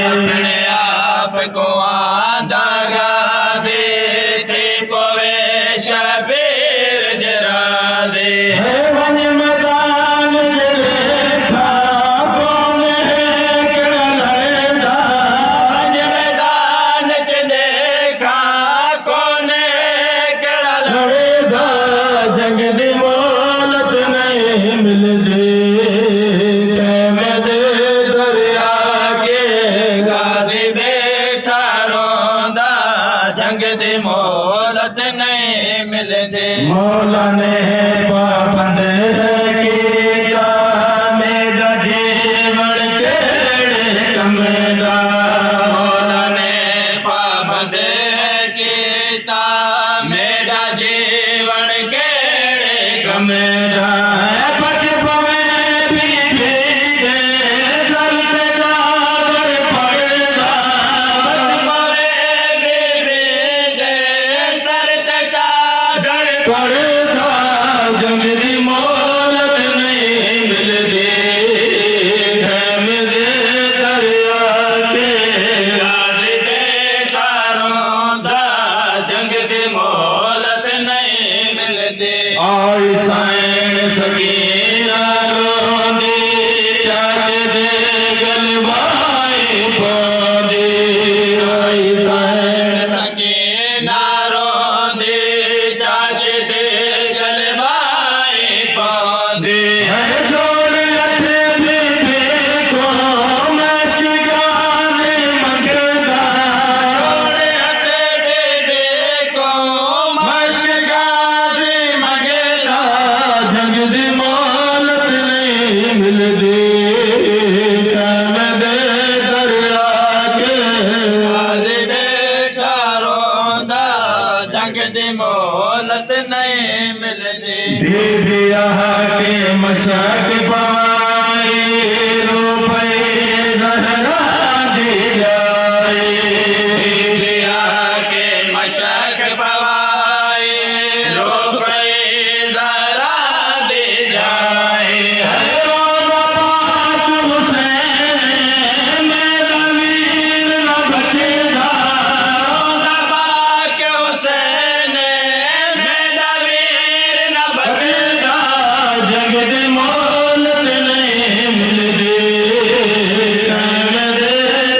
अपने आप को आंधा गाज़ी थी पोवे शबीर जराज़ी मैदान च देखा कोने केड़ा लड़दा जंग दी मोहलत नहीं मिलदी दरिया के गाज़ी बैठा रोंदा जंग दी मोहलत नहीं मिलदी मौला ने पाबंद कीता मेरा जीवन केड़े कमदा मौला ने पाबंद कीता मेरा जीवन केड़े कमदा बच पवे बीबी दे सर ते चादर पड़दा बच पवे बीबी दे सर ते चादर पड़दा जंग दी मोहलत नहीं मिलदी दरिया के गाज़ी बैठा रोंदा जंग दी मोहलत नहीं मिलदी आई सैन सकीना रोंदी चाच दे गलबाई पांदी आई सैन सकीना रोंदी चाच दे गलबाई पांदी जोड़ अठे बीबी को मैं शिगान मंगदा जोड़े अते बेबे को मश्क गाज़ी मंगदा जंग दी मोहलत नहीं मिलदी दरिया के गाज़ी बैठा रोंदा जंग दी मोहलत नहीं मिलदी बीबिया के मशक पाई रुपए ज़हरा दी जाए बीबिया के मशक पवाए रुपए ज़रा दे जाए रोज़ा पाक हुसैन मेरा वीर न बचेगा रोज़ा पाक हुसैन मेरा वीर न बचदा जंग दी मोहलत नहीं मिलदी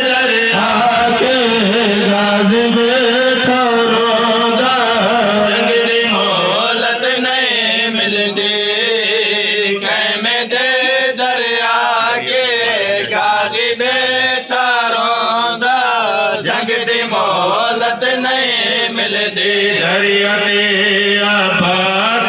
दरिया के गाज़ी बैठा रोंदा जंग दी मोहलत नहीं मिलदी कैमे दे दरिया के गाज़ी बैठा रोंदा जंग दी मोहलत नहीं मिलदी दरिया ते आबाद